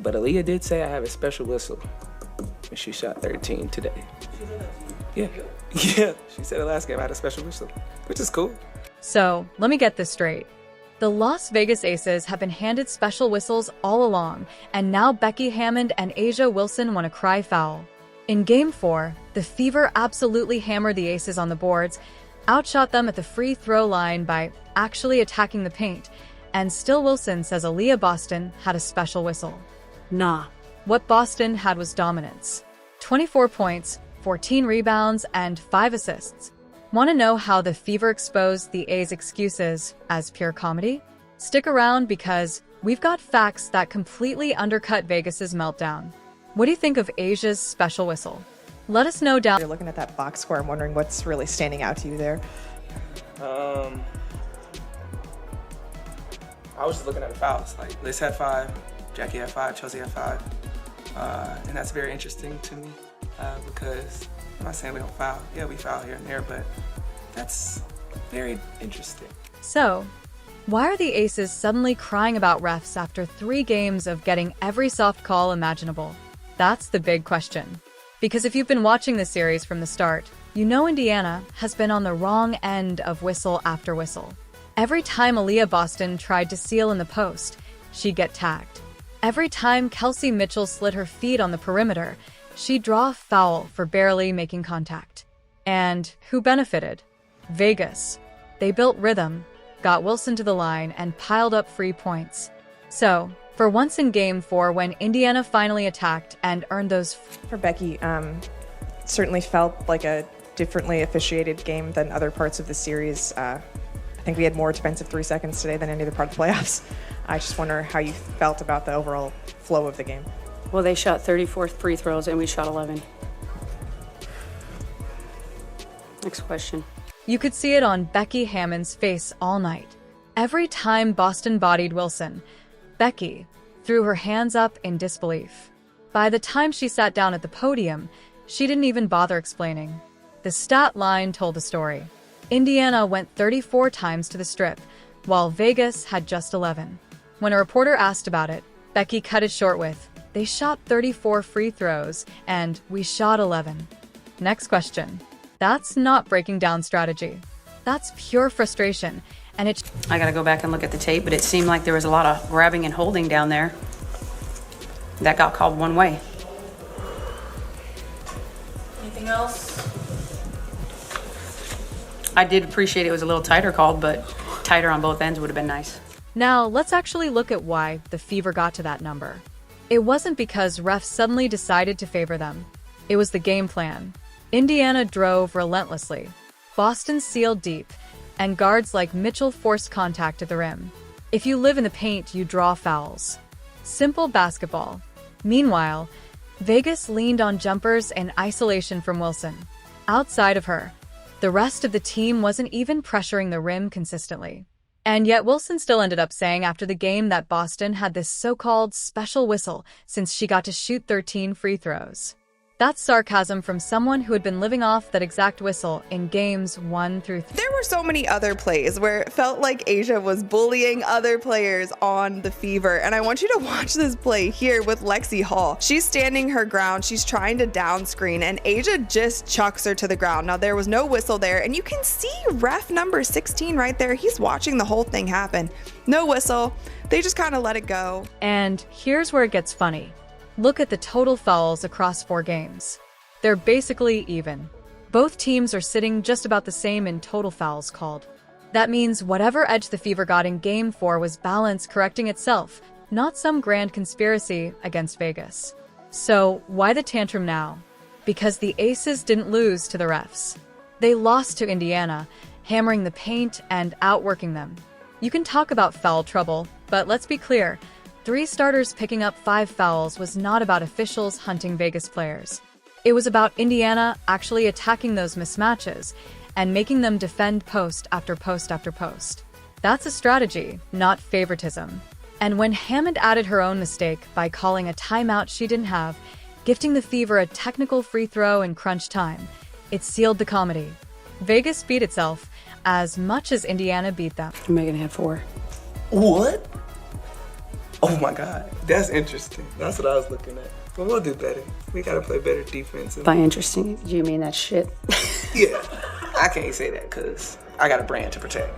But Aliyah did say I have a special whistle. And she shot 13 today. Yeah. Yeah. She said the last game I had a special whistle, which is cool. So, let me get this straight. The Las Vegas Aces have been handed special whistles all along, and now Becky Hammon and A'ja Wilson want to cry foul. In Game 4, the Fever absolutely hammered the Aces on the boards, outshot them at the free throw line by actually attacking the paint, and still Wilson says Aliyah Boston had a special whistle. Nah. What Boston had was dominance. 24 points, 14 rebounds, and 5 assists. Want to know how the Fever exposed the A's excuses as pure comedy? Stick around because we've got facts that completely undercut Vegas's meltdown. What do you think of A'ja's special whistle? Let us know down. You're looking at that box score. I'm wondering what's really standing out to you there. I was just looking at the fouls. Like, Liz had 5, Jackie had 5, Chelsea had 5. And that's very interesting to me because I'm not saying we don't foul. Yeah, we foul here and there, but that's very interesting. So, why are the Aces suddenly crying about refs after 3 games of getting every soft call imaginable? That's the big question. Because if you've been watching the series from the start, you know Indiana has been on the wrong end of whistle after whistle. Every time Aliyah Boston tried to seal in the post, she'd get tagged. Every time Kelsey Mitchell slid her feet on the perimeter, she'd draw a foul for barely making contact. And who benefited? Vegas. They built rhythm, got Wilson to the line, and piled up free points. So, for once in Game 4, when Indiana finally attacked and earned those... For Becky, certainly felt like a differently officiated game than other parts of the series. I think we had more defensive 3 seconds today than any other part of the playoffs. I just wonder how you felt about the overall flow of the game. Well, they shot 34 free throws and we shot 11. Next question. You could see it on Becky Hammon's face all night. Every time Boston bodied Wilson, Becky threw her hands up in disbelief. By the time she sat down at the podium, she didn't even bother explaining. The stat line told the story. Indiana went 34 times to the strip, while Vegas had just 11. When a reporter asked about it, Becky cut it short with, "They shot 34 free throws, and we shot 11. Next question. That's not breaking down strategy. That's pure frustration, and it... I gotta go back and look at the tape, but it seemed like there was a lot of grabbing and holding down there. That got called one way. Anything else? I did appreciate it was a little tighter called, but tighter on both ends would have been nice. Now, let's actually look at why the Fever got to that number. It wasn't because refs suddenly decided to favor them. It was the game plan. Indiana drove relentlessly. Boston sealed deep, and guards like Mitchell forced contact at the rim. If you live in the paint, you draw fouls. Simple basketball. Meanwhile, Vegas leaned on jumpers in isolation from Wilson. Outside of her, the rest of the team wasn't even pressuring the rim consistently. And yet Wilson still ended up saying after the game that Boston had this so-called special whistle since she got to shoot 13 free throws. That's sarcasm from someone who had been living off that exact whistle in games 1 through 3. There were so many other plays where it felt like A'ja was bullying other players on the Fever. And I want you to watch this play here with Lexi Hall. She's standing her ground. She's trying to down screen and A'ja just chucks her to the ground. Now there was no whistle there and you can see ref number 16 right there. He's watching the whole thing happen. No whistle. They just kind of let it go. And here's where it gets funny. Look at the total fouls across 4 games. They're basically even. Both teams are sitting just about the same in total fouls called. That means whatever edge the Fever got in Game 4 was balance correcting itself, not some grand conspiracy against Vegas. So, why the tantrum now? Because the Aces didn't lose to the refs. They lost to Indiana, hammering the paint and outworking them. You can talk about foul trouble, but let's be clear. 3 starters picking up 5 fouls was not about officials hunting Vegas players. It was about Indiana actually attacking those mismatches and making them defend post after post after post. That's a strategy, not favoritism. And when Hammond added her own mistake by calling a timeout she didn't have, gifting the Fever a technical free throw in crunch time, it sealed the comedy. Vegas beat itself as much as Indiana beat them. Megan had 4. What? Oh my God, that's interesting. That's what I was looking at. But we'll do better. We gotta play better defense. By interesting, do you mean that shit? Yeah, I can't say that because I got a brand to protect.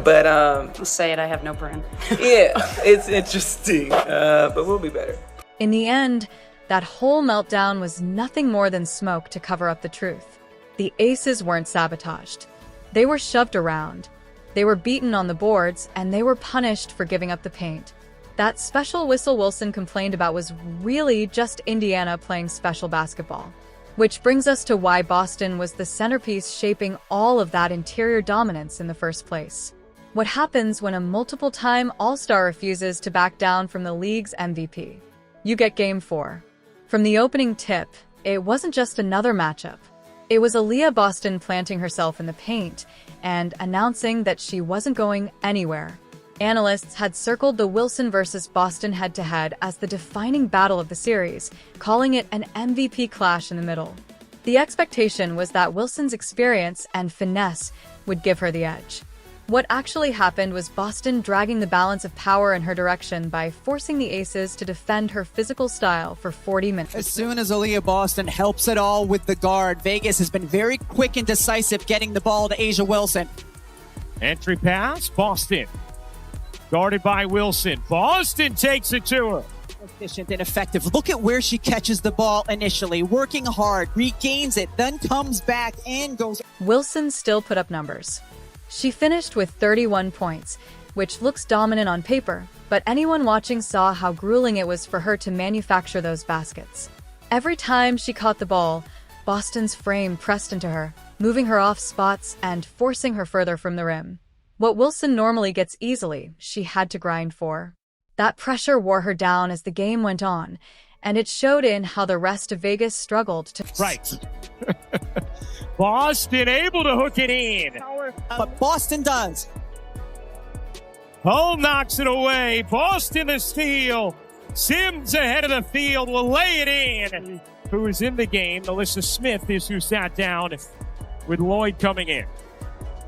But I'll say it, I have no brand. yeah, it's interesting. But we'll be better. In the end, that whole meltdown was nothing more than smoke to cover up the truth. The aces weren't sabotaged. They were shoved around. They were beaten on the boards, and they were punished for giving up the paint. That special whistle Wilson complained about was really just Indiana playing special basketball. Which brings us to why Boston was the centerpiece shaping all of that interior dominance in the first place. What happens when a multiple-time All-Star refuses to back down from the league's MVP? You get Game 4. From the opening tip, it wasn't just another matchup. It was Aliyah Boston planting herself in the paint and announcing that she wasn't going anywhere. Analysts had circled the Wilson versus Boston head-to-head as the defining battle of the series, calling it an MVP clash in the middle. The expectation was that Wilson's experience and finesse would give her the edge. What actually happened was Boston dragging the balance of power in her direction by forcing the aces to defend her physical style for 40 minutes. As soon as Aliyah Boston helps it all with the guard, Vegas has been very quick and decisive getting the ball to A'ja Wilson. Entry pass, Boston. Guarded by Wilson. Boston takes it to her. Efficient and effective. Look at where she catches the ball initially, working hard, regains it, then comes back and goes. Wilson still put up numbers. She finished with 31 points, which looks dominant on paper, but anyone watching saw how grueling it was for her to manufacture those baskets. Every time she caught the ball, Boston's frame pressed into her, moving her off spots and forcing her further from the rim. What Wilson normally gets easily, she had to grind for. That pressure wore her down as the game went on, and it showed in how the rest of Vegas struggled to... Right. Boston able to hook it in. But Boston does. Hull knocks it away. Boston the steal. Sims ahead of the field will lay it in. Who is in the game? Melissa Smith is who sat down with Lloyd coming in.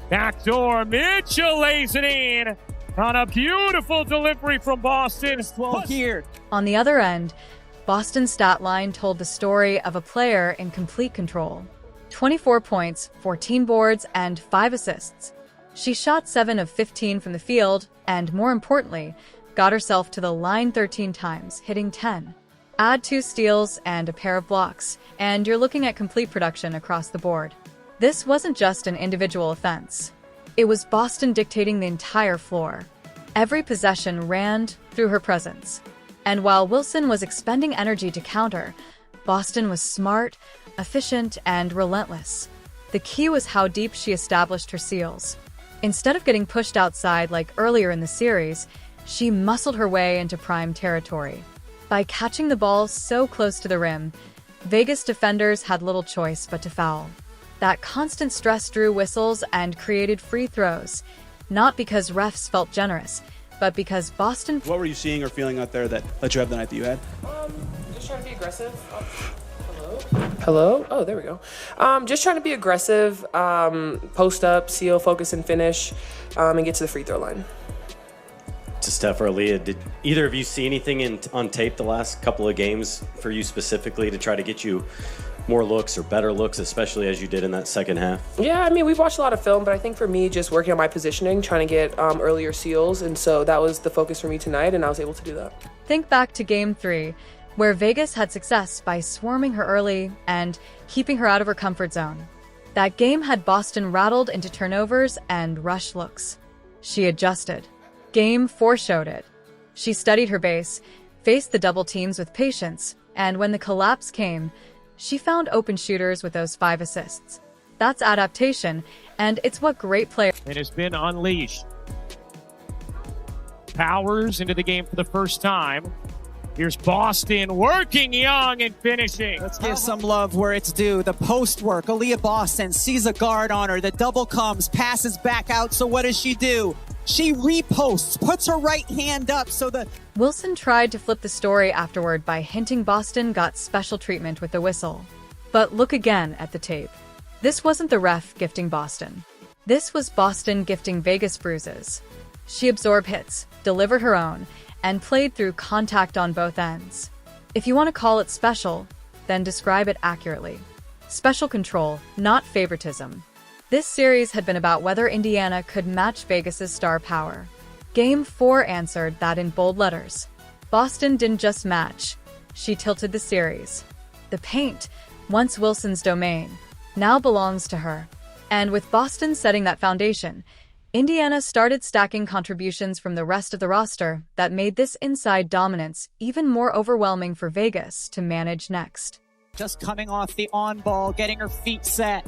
Backdoor, Mitchell lays it in on a beautiful delivery from Boston. 12 here. On the other end, Boston's stat line told the story of a player in complete control. 24 points, 14 boards, and 5 assists. She shot 7 of 15 from the field, and more importantly, got herself to the line 13 times, hitting 10. Add 2 steals and a pair of blocks, and you're looking at complete production across the board. This wasn't just an individual offense. It was Boston dictating the entire floor. Every possession ran through her presence. And while Wilson was expending energy to counter, Boston was smart, efficient, and relentless. The key was how deep she established her seals. Instead of getting pushed outside like earlier in the series, she muscled her way into prime territory. By catching the ball so close to the rim, Vegas defenders had little choice but to foul. That constant stress drew whistles and created free throws, not because refs felt generous, but because Boston... What were you seeing or feeling out there that let you have the night that you had? Just trying to be aggressive. Hello? Oh, there we go. Just trying to be aggressive, post up, seal, focus, and finish, and get to the free throw line. To Steph or Aliyah, did either of you see anything on tape the last couple of games for you specifically to try to get you more looks or better looks, especially as you did in that second half? Yeah, I mean, we've watched a lot of film, but I think for me, just working on my positioning, trying to get earlier seals, and so that was the focus for me tonight, and I was able to do that. Think back to Game 3, where Vegas had success by swarming her early and keeping her out of her comfort zone. That game had Boston rattled into turnovers and rush looks. She adjusted. Game 4 showed it. She studied her base, faced the double teams with patience, and when the collapse came, she found open shooters with those 5 assists. That's adaptation, and it's what great players... It has been unleashed. Powers into the game for the first time. Here's Boston working young and finishing. Let's give some love where it's due. The post work. Aliyah Boston sees a guard on her. The double comes, passes back out. So what does she do? She reposts, puts her right hand up so the... Wilson tried to flip the story afterward by hinting Boston got special treatment with the whistle. But look again at the tape. This wasn't the ref gifting Boston. This was Boston gifting Vegas bruises. She absorbed hits, delivered her own, and played through contact on both ends. If you want to call it special, then describe it accurately. Special control, not favoritism. This series had been about whether Indiana could match Vegas's star power. Game 4 answered that in bold letters. Boston didn't just match, she tilted the series. The paint, once Wilson's domain, now belongs to her. And with Boston setting that foundation, Indiana started stacking contributions from the rest of the roster that made this inside dominance even more overwhelming for Vegas to manage next. Just coming off the on ball, getting her feet set.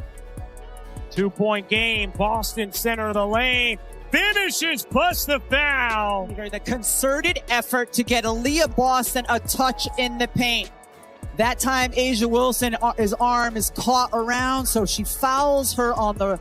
2-point game. Boston center of the lane. Finishes plus the foul. The concerted effort to get Aliyah Boston a touch in the paint. That time, A'ja Wilson, his arm is caught around, so she fouls her on the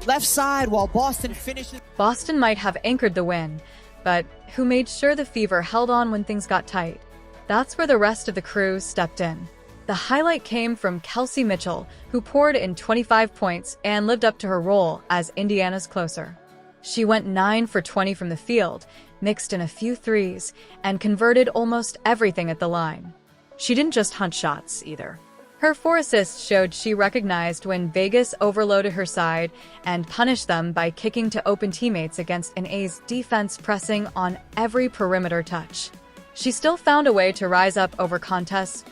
left side while Boston finishes. Boston might have anchored the win, but who made sure the Fever held on when things got tight? That's where the rest of the crew stepped in. The highlight came from Kelsey Mitchell, who poured in 25 points and lived up to her role as Indiana's closer. She went 9 for 20 from the field, mixed in a few threes, and converted almost everything at the line. She didn't just hunt shots, either. Her 4 assists showed she recognized when Vegas overloaded her side and punished them by kicking to open teammates against an A's defense pressing on every perimeter touch. She still found a way to rise up over contests,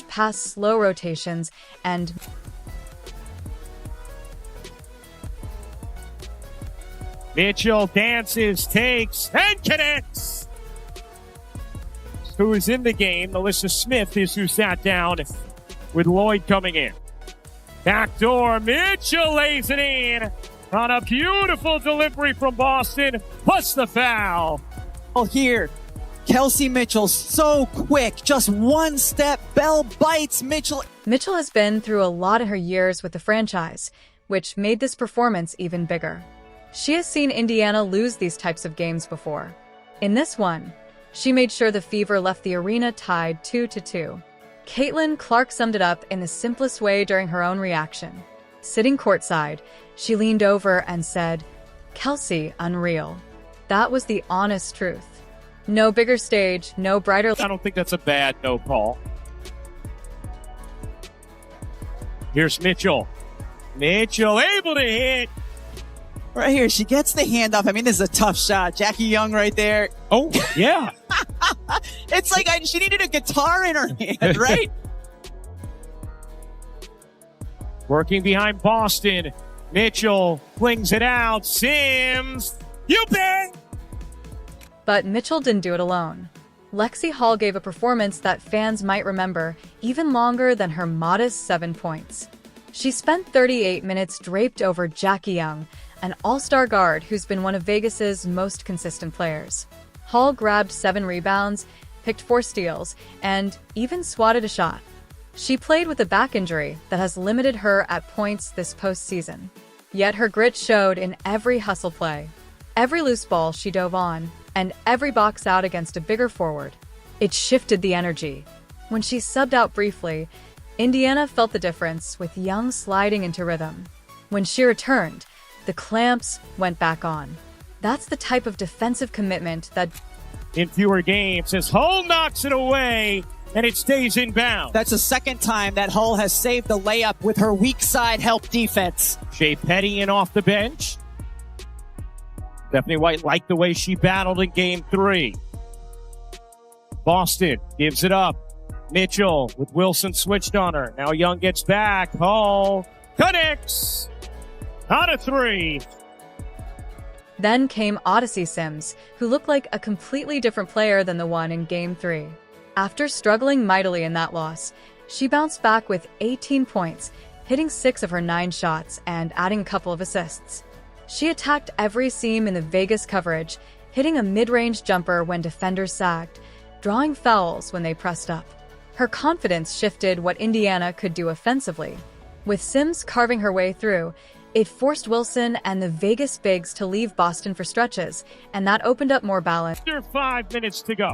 pass slow rotations, and Mitchell dances, takes, and connects. Who is in the game? Melissa Smith is who sat down with Lloyd coming in. Backdoor, Mitchell lays it in on a beautiful delivery from Boston, plus the foul. Here, Kelsey Mitchell, so quick, just one step, bell bites Mitchell. Mitchell has been through a lot in her years with the franchise, which made this performance even bigger. She has seen Indiana lose these types of games before. In this one, she made sure the Fever left the arena tied 2-2. Caitlin Clark summed it up in the simplest way during her own reaction. Sitting courtside, she leaned over and said, "Kelsey, unreal." That was the honest truth. No bigger stage, no brighter... I don't think that's a bad no call. Here's Mitchell. Mitchell able to hit. Right here, she gets the handoff. I mean, this is a tough shot. Jackie Young right there. Oh, yeah. It's like she needed a guitar in her hand, right? Working behind Boston. Mitchell flings it out. Sims. You bet. But Mitchell didn't do it alone. Lexi Hall gave a performance that fans might remember even longer than her modest 7 points. She spent 38 minutes draped over Jackie Young, an all-star guard who's been one of Vegas's most consistent players. Hall grabbed 7 rebounds, picked 4 steals, and even swatted a shot. She played with a back injury that has limited her at points this postseason. Yet her grit showed in every hustle play. Every loose ball she dove on, and every box out against a bigger forward. It shifted the energy. When she subbed out briefly, Indiana felt the difference with Young sliding into rhythm. When she returned, the clamps went back on. That's the type of defensive commitment that... In fewer games, as Hull knocks it away, and it stays inbound. That's the second time that Hull has saved the layup with her weak side help defense. Shea Petty in off the bench. Stephanie White liked the way she battled in Game 3. Boston gives it up. Mitchell with Wilson switched on her. Now Young gets back. Hull connects. Out of 3. Then came Odyssey Sims, who looked like a completely different player than the one in Game 3. After struggling mightily in that loss, she bounced back with 18 points, hitting 6 of her 9 shots and adding a couple of assists. She attacked every seam in the Vegas coverage, hitting a mid-range jumper when defenders sagged, drawing fouls when they pressed up. Her confidence shifted what Indiana could do offensively. With Sims carving her way through, it forced Wilson and the Vegas Bigs to leave Boston for stretches, and that opened up more balance. Under 5 minutes to go.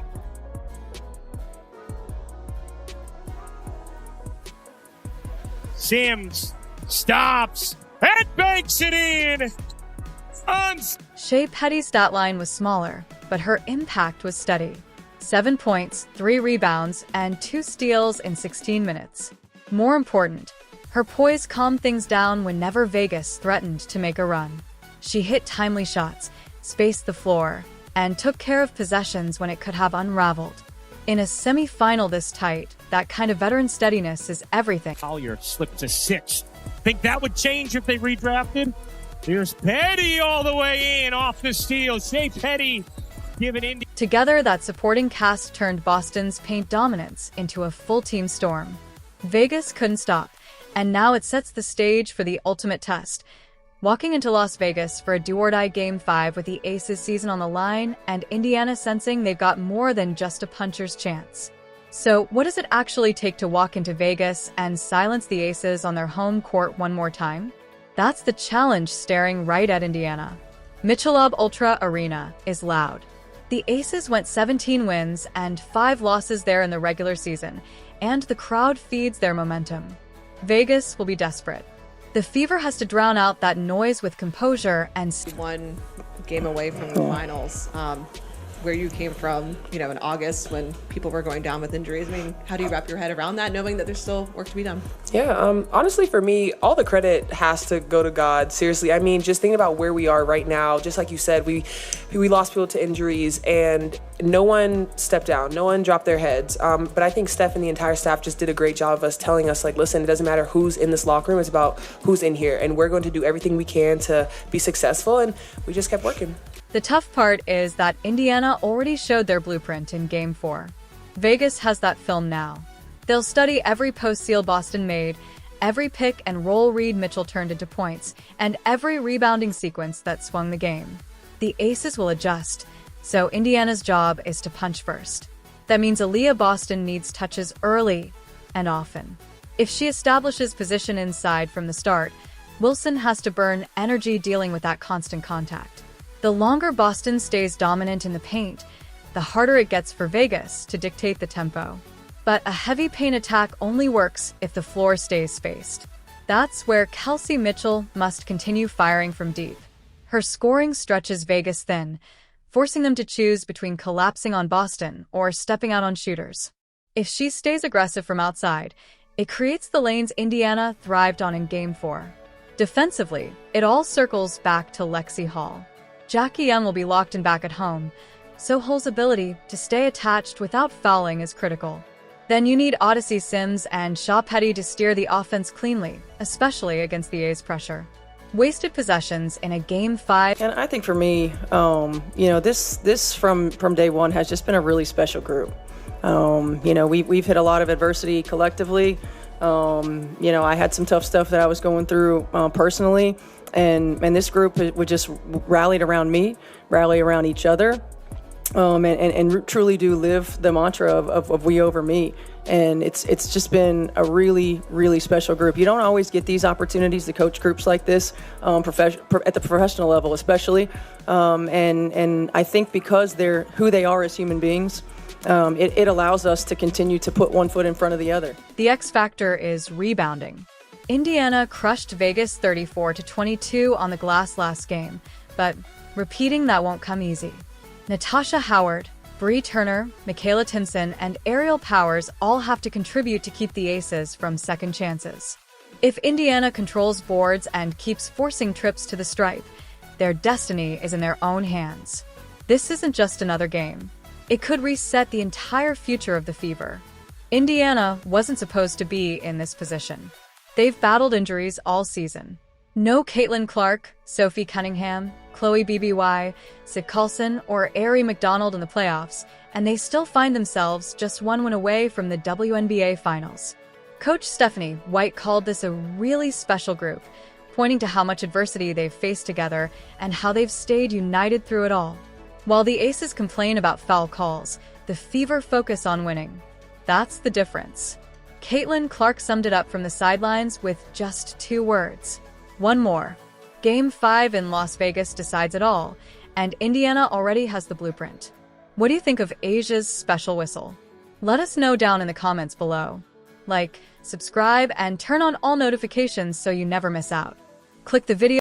Sims stops and banks it in. Shea Petty's stat line was smaller, but her impact was steady. 7 points, 3 rebounds, and 2 steals in 16 minutes. More important, her poise calmed things down whenever Vegas threatened to make a run. She hit timely shots, spaced the floor, and took care of possessions when it could have unraveled. In a semi-final this tight, that kind of veteran steadiness is everything. Collier slipped to 6th. Think that would change if they redrafted? Here's Petty all the way in off the steal. Shea Petty giving Indy. Together, that supporting cast turned Boston's paint dominance into a full-team storm. Vegas couldn't stop, and now it sets the stage for the ultimate test. Walking into Las Vegas for a do-or-die Game 5 with the Aces season on the line, and Indiana sensing they've got more than just a puncher's chance. So, what does it actually take to walk into Vegas and silence the Aces on their home court one more time? That's the challenge staring right at Indiana. Michelob Ultra Arena is loud. The Aces went 17 wins and 5 losses there in the regular season, and the crowd feeds their momentum. Vegas will be desperate. The Fever has to drown out that noise with composure and one game away from the finals. Where you came from, in August when people were going down with injuries. I mean, how do you wrap your head around that, knowing that there's still work to be done? Yeah, honestly, for me, all the credit has to go to God. Seriously, I mean, just thinking about where we are right now, just like you said, we lost people to injuries, and no one stepped down, no one dropped their heads. But I think Steph and the entire staff just did a great job of us telling us, like, listen, it doesn't matter who's in this locker room, it's about who's in here, and we're going to do everything we can to be successful, and we just kept working. The tough part is that Indiana already showed their blueprint in Game 4. Vegas has that film now. They'll study every post-seal Boston made, every pick and roll read Mitchell turned into points, and every rebounding sequence that swung the game. The Aces will adjust, so Indiana's job is to punch first. That means Aliyah Boston needs touches early and often. If she establishes position inside from the start, Wilson has to burn energy dealing with that constant contact. The longer Boston stays dominant in the paint, the harder it gets for Vegas to dictate the tempo. But a heavy paint attack only works if the floor stays spaced. That's where Kelsey Mitchell must continue firing from deep. Her scoring stretches Vegas thin, forcing them to choose between collapsing on Boston or stepping out on shooters. If she stays aggressive from outside, it creates the lanes Indiana thrived on in Game 4. Defensively, it all circles back to Lexi Hall. Jackie Young will be locked in back at home, so Hall's ability to stay attached without fouling is critical. Then you need Odyssey Sims and Shaw Petty to steer the offense cleanly, especially against the A's pressure. Wasted possessions in a Game 5. And I think for me, this from day one has just been a really special group. We've hit a lot of adversity collectively. I had some tough stuff that I was going through personally. And this group would just rallied around me, rally around each other, and truly do live the mantra of we over me. And it's just been a really, really special group. You don't always get these opportunities to coach groups like this at the professional level, especially. And I think because they're who they are as human beings, it allows us to continue to put one foot in front of the other. The X factor is rebounding. Indiana crushed Vegas 34-22 on the glass last game, but repeating that won't come easy. Natasha Howard, Bree Turner, Michaela Tinson, and Ariel Powers all have to contribute to keep the Aces from second chances. If Indiana controls boards and keeps forcing trips to the stripe, their destiny is in their own hands. This isn't just another game. It could reset the entire future of the Fever. Indiana wasn't supposed to be in this position. They've battled injuries all season. No Caitlin Clark, Sophie Cunningham, Chloe BBY, Sid Carlson, or Ari McDonald in the playoffs, and they still find themselves just one win away from the WNBA Finals. Coach Stephanie White called this a really special group, pointing to how much adversity they've faced together and how they've stayed united through it all. While the Aces complain about foul calls, the Fever focus on winning. That's the difference. Caitlin Clark summed it up from the sidelines with just 2 words. One more. Game 5 in Las Vegas decides it all, and Indiana already has the blueprint. What do you think of Asia's special whistle? Let us know down in the comments below. Like, subscribe, and turn on all notifications so you never miss out. Click the video